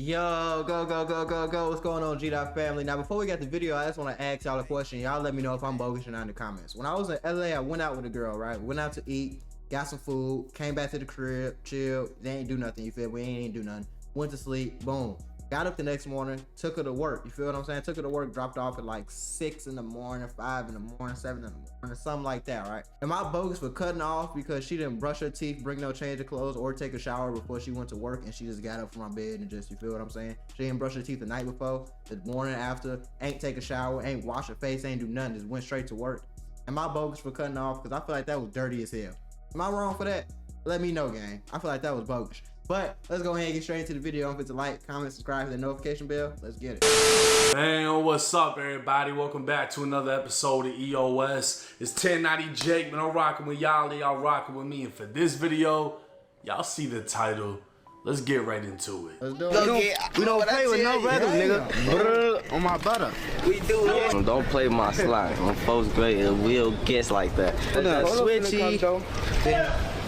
Yo, go. What's going on, G-Dot family? Now, before we get the video, I just want to ask y'all a question. Y'all let me know if I'm bogus or not in the comments. When I was in LA, I went out with a girl, right? Went out to eat, got some food, came back to the crib, chilled. They ain't do nothing, you feel me? We ain't do nothing. Went to sleep, boom. Got up the next morning, took her to work. You feel what I'm saying? Took her to work, dropped off at like 6 in the morning, 5 in the morning, 7 in the morning, something like that, right? Am I bogus for cutting off because she didn't brush her teeth, bring no change of clothes, or take a shower before she went to work and she just got up from my bed and just, you feel what I'm saying? She didn't brush her teeth the night before, the morning after, ain't take a shower, ain't wash her face, ain't do nothing, just went straight to work. Am I bogus for cutting off? Because I feel like that was dirty as hell. Am I wrong for that? Let me know, gang. I feel like that was bogus. But let's go ahead and get straight into the video. Don't forget to like, comment, subscribe, hit the notification bell. Let's get it. Man, what's up, everybody? Welcome back to another episode of EOS. It's 1090 Jake, man. I'm rocking with y'all. Y'all rocking with me. And for this video, y'all see the title. Let's get right into it. Let's do it. We don't play with no brothers, nigga. On my butter. We do it. Don't play my slide. On folks great, we'll guess like that. Switchy.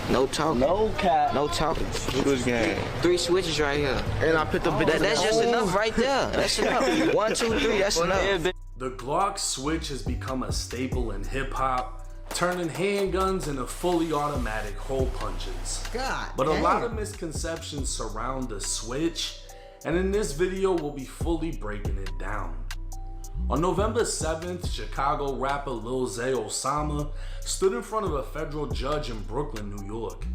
No talking. No cap. No talking. Switch game. 3 switches right here. And I put the bitch. That's just enough right there. That's enough. 1, 2, 3. That's enough. The Glock switch has become a staple in hip hop, turning handguns into fully automatic hole punches. But a lot of misconceptions surround the switch, and in this video we'll be fully breaking it down. On November 7th, Chicago rapper Lil Zay Osama stood in front of a federal judge in Brooklyn, New York.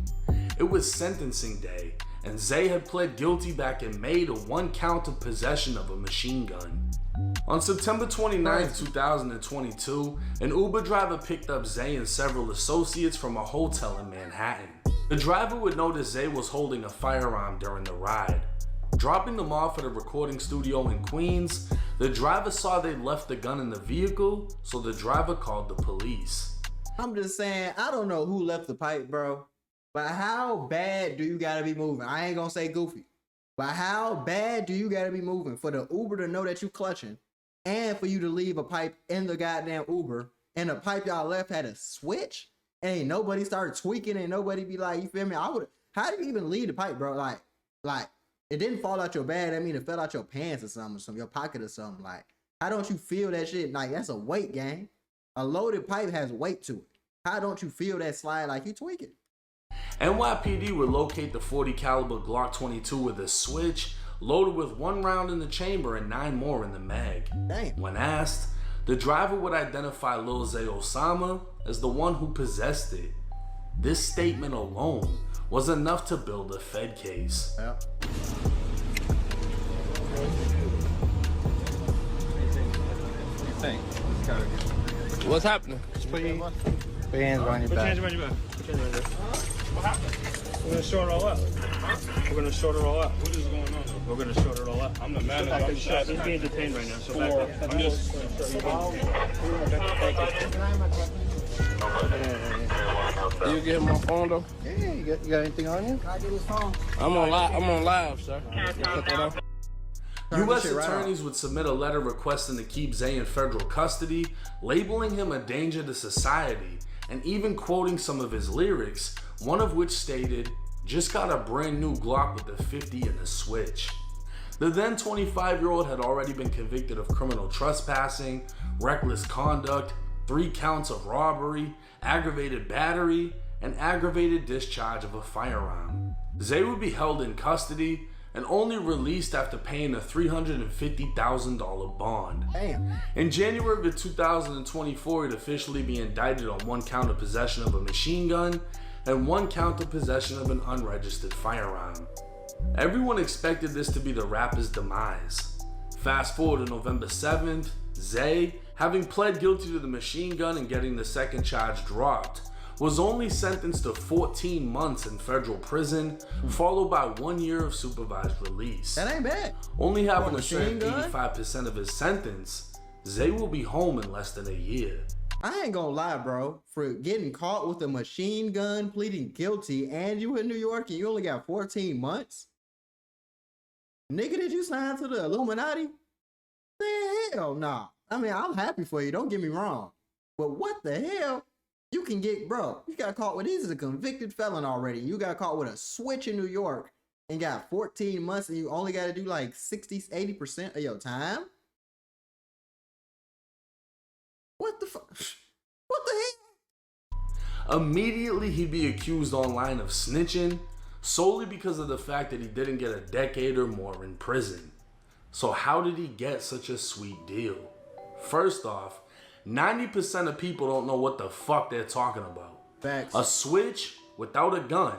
It was sentencing day, and Zay had pled guilty back in May to 1 count of possession of a machine gun. On September 29, 2022, an Uber driver picked up Zay and several associates from a hotel in Manhattan. The driver would notice Zay was holding a firearm during the ride. Dropping them off at a recording studio in Queens, the driver saw they left the gun in the vehicle, so the driver called the police. I'm just saying, I don't know who left the pipe, bro, but how bad do you gotta be moving? I ain't gonna say goofy, but how bad do you gotta be moving for the Uber to know that you clutching and for you to leave a pipe in the goddamn Uber and the pipe y'all left had a switch and ain't nobody started tweaking and nobody be like, you feel me? How do you even leave the pipe, bro? Like, it didn't fall out your bag. I mean, it fell out your pants or something, your pocket or something. Like, how don't you feel that shit? Like, that's a weight, gang. A loaded pipe has weight to it. How don't you feel that slide like you tweaking? NYPD would locate the 40 caliber Glock 22 with a switch, loaded with 1 round in the chamber and 9 more in the mag. Damn. When asked, the driver would identify Lil Zay Osama as the one who possessed it. This statement alone was enough to build a Fed case. Yep. What's happening? Just put your hands behind your back. What happened? We're gonna sort it all out. We're gonna sort it all out. What is going on? We're gonna sort it all out. I'm the manager. I'm just being detained right now. So back up. I'm just. You get my phone though? Yeah, you got anything on you? I get his phone. I'm on live, sir. U.S. attorneys would submit a letter requesting to keep Zay in federal custody, labeling him a danger to society, and even quoting some of his lyrics, one of which stated, "Just got a brand new Glock with a 50 and a switch." The then 25-year-old had already been convicted of criminal trespassing, reckless conduct, 3 counts of robbery, aggravated battery, and aggravated discharge of a firearm. Zay would be held in custody and only released after paying a $350,000 bond. Damn. In January of 2024, he'd officially be indicted on 1 count of possession of a machine gun and 1 count of possession of an unregistered firearm. Everyone expected this to be the rapper's demise. Fast forward to November 7th, Zay, having pled guilty to the machine gun and getting the second charge dropped, was only sentenced to 14 months in federal prison, followed by 1 year of supervised release. That ain't bad. Only having to serve 85% of his sentence, Zay will be home in less than a year. I ain't gonna lie, bro. For getting caught with a machine gun, pleading guilty, and you in New York and you only got 14 months? Nigga, did you sign to the Illuminati? Hell nah. I mean, I'm happy for you, don't get me wrong. But what the hell? You can get, bro, you got caught with, this is a convicted felon already. You got caught with a switch in New York and got 14 months and you only got to do like 60-80% of your time? What the fuck? What the heck? Immediately, he'd be accused online of snitching solely because of the fact that he didn't get a decade or more in prison. So how did he get such a sweet deal? First off, 90% of people don't know what the fuck they're talking about. Facts. A switch without a gun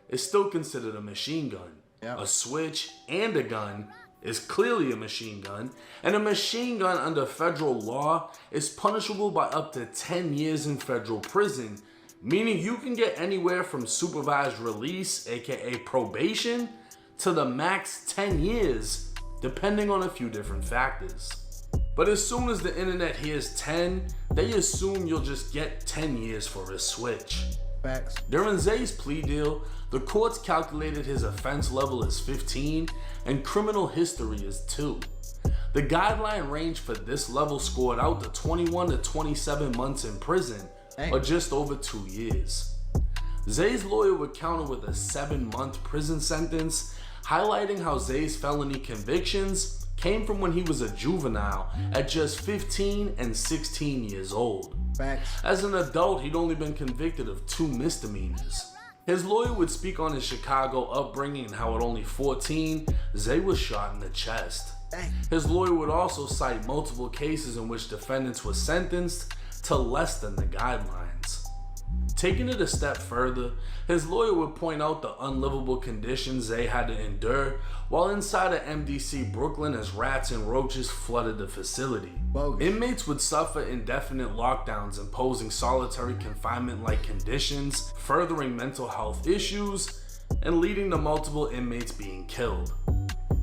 is still considered a machine gun. Yep. A switch and a gun is clearly a machine gun, and a machine gun under federal law is punishable by up to 10 years in federal prison, meaning you can get anywhere from supervised release, aka probation, to the max 10 years, depending on a few different factors. But as soon as the internet hears 10, they assume you'll just get 10 years for a switch. Facts. During Zay's plea deal, the courts calculated his offense level as 15 and criminal history as 2. The guideline range for this level scored out to 21 to 27 months in prison, or just over 2 years. Zay's lawyer would counter with a 7-month prison sentence, highlighting how Zay's felony convictions came from when he was a juvenile at just 15 and 16 years old. Facts. As an adult, he'd only been convicted of 2 misdemeanors. His lawyer would speak on his Chicago upbringing and how at only 14, Zay was shot in the chest. Dang. His lawyer would also cite multiple cases in which defendants were sentenced to less than the guidelines. Taking it a step further, his lawyer would point out the unlivable conditions Zay had to endure while inside of MDC Brooklyn as rats and roaches flooded the facility. Bogus. Inmates would suffer indefinite lockdowns imposing solitary confinement-like conditions, furthering mental health issues, and leading to multiple inmates being killed.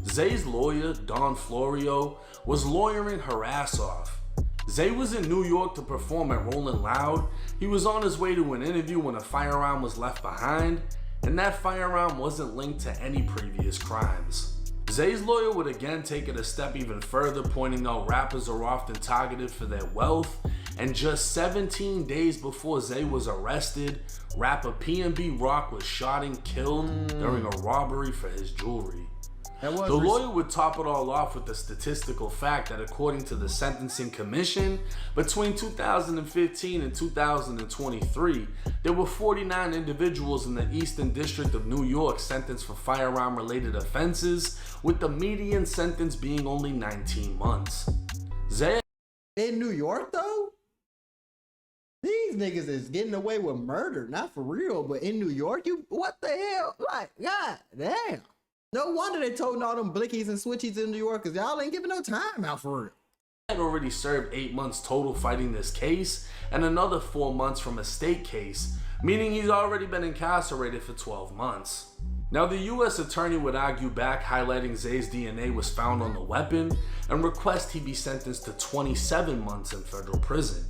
Zay's lawyer, Don Florio, was lawyering her ass off. Zay was in New York to perform at Rolling Loud. He was on his way to an interview when a firearm was left behind, and that firearm wasn't linked to any previous crimes. Zay's lawyer would again take it a step even further, pointing out rappers are often targeted for their wealth, and just 17 days before Zay was arrested, rapper PNB Rock was shot and killed during a robbery for his jewelry. The lawyer would top it all off with the statistical fact that according to the Sentencing Commission, between 2015 and 2023, there were 49 individuals in the Eastern District of New York sentenced for firearm-related offenses, with the median sentence being only 19 months. Zay in New York, though? These niggas is getting away with murder, not for real, but in New York, what the hell? Like, god damn. No wonder they told all them blickies and switchies in New York, because y'all ain't giving no time out for real. Had already served 8 months total fighting this case, and another 4 months from a state case, meaning he's already been incarcerated for 12 months. Now the US attorney would argue back, highlighting Zay's DNA was found on the weapon, and request he be sentenced to 27 months in federal prison.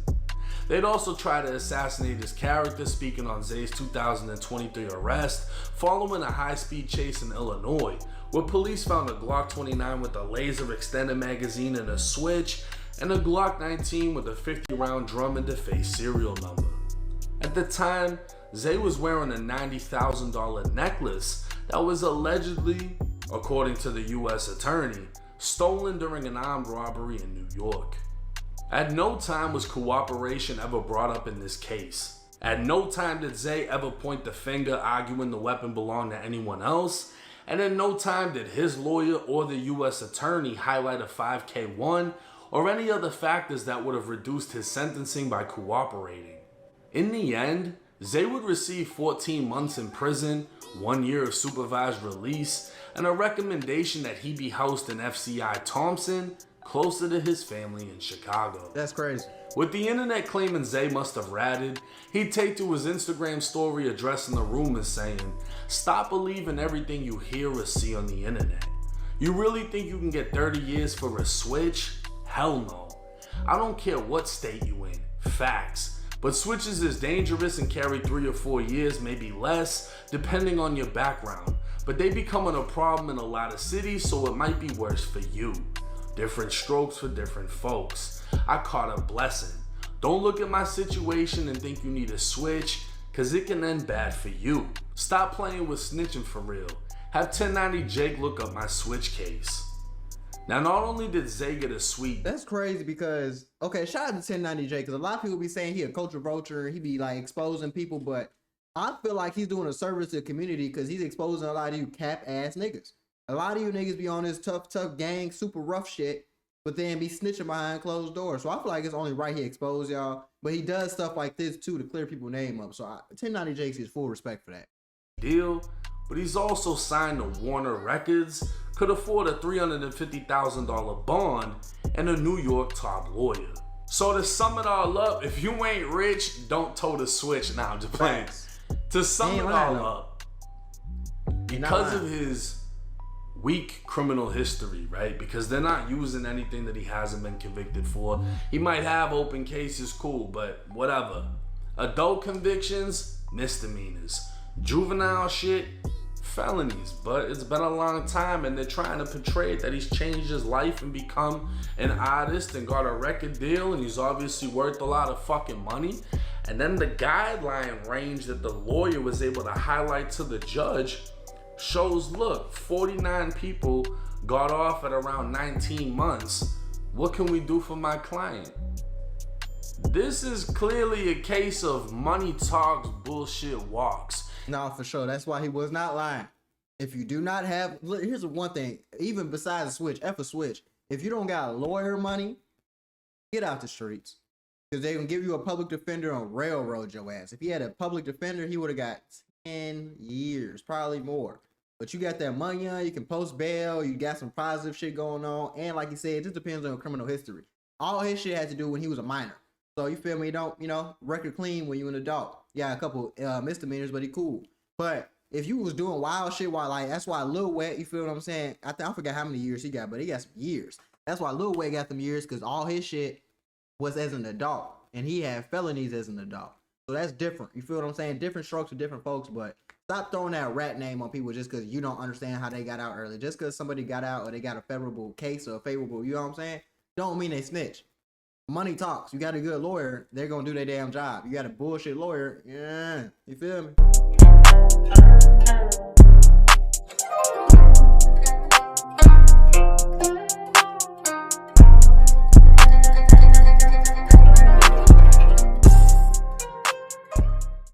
They'd also try to assassinate his character, speaking on Zay's 2023 arrest following a high-speed chase in Illinois, where police found a Glock 29 with a laser extended magazine and a switch, and a Glock 19 with a 50-round drum and deface serial number. At the time, Zay was wearing a $90,000 necklace that was allegedly, according to the US attorney, stolen during an armed robbery in New York. At no time was cooperation ever brought up in this case. At no time did Zay ever point the finger arguing the weapon belonged to anyone else, and at no time did his lawyer or the US attorney highlight a 5K1 or any other factors that would have reduced his sentencing by cooperating. In the end, Zay would receive 14 months in prison, 1 year of supervised release, and a recommendation that he be housed in FCI Thompson, closer to his family in Chicago. That's crazy. With the internet claiming Zay must have ratted, he'd take to his Instagram story addressing the rumors saying, "Stop believing everything you hear or see on the internet. You really think you can get 30 years for a switch? Hell no. I don't care what state you in. Facts. But switches is dangerous and carry 3 or 4 years, maybe less, depending on your background. But they becoming a problem in a lot of cities, so it might be worse for you. Different strokes for different folks. I caught a blessing. Don't look at my situation and think you need a switch, cause it can end bad for you. Stop playing with snitching for real. Have 1090 Jake look up my Switch case. Now, not only did Zay get a sweet... That's crazy because, okay, shout out to 1090 Jake, because a lot of people be saying he a culture vulture, he be like exposing people, but I feel like he's doing a service to the community because he's exposing a lot of you cap-ass niggas. A lot of you niggas be on this tough gang, super rough shit, but then be snitching behind closed doors. So I feel like it's only right he expose y'all, but he does stuff like this too to clear people's name up. So 1090 Jake gets full respect for that. Deal, but he's also signed to Warner Records, could afford a $350,000 bond, and a New York top lawyer. So to sum it all up, if you ain't rich, don't tow the Switch. Nah, I'm just playing. To sum it all up, because of his weak criminal history, right? Because they're not using anything that he hasn't been convicted for. He might have open cases, cool, but whatever. Adult convictions, misdemeanors. Juvenile shit, felonies. But it's been a long time and they're trying to portray that he's changed his life and become an artist and got a record deal and he's obviously worth a lot of fucking money. And then the guideline range that the lawyer was able to highlight to the judge shows, look, 49 people got off at around 19 months. What can we do for my client? This is clearly a case of money talks, bullshit walks. No, for sure. That's why he was not lying. If you do not have, look, here's the one thing, even besides a Switch, F a Switch, if you don't got lawyer money, get out the streets. Because they can give you a public defender and railroad your ass. If he had a public defender, he would have got 10 years, probably more. But you got that money on, you can post bail, you got some positive shit going on. And like you said, it just depends on criminal history. All his shit had to do when he was a minor. So you feel me? Don't, record clean when you an adult. Yeah, a couple misdemeanors, but he cool. But if you was doing wild shit, that's why Lil Wet, you feel what I'm saying? I forgot how many years he got, but he got some years. That's why Lil Wet got them years, because all his shit was as an adult. And he had felonies as an adult. So that's different. You feel what I'm saying? Different strokes for different folks, but stop throwing that rat name on people just because you don't understand how they got out early. Just because somebody got out or they got a favorable case or a favorable, you know what I'm saying? Don't mean they snitch. Money talks. You got a good lawyer, they're going to do their damn job. You got a bullshit lawyer, yeah. You feel me?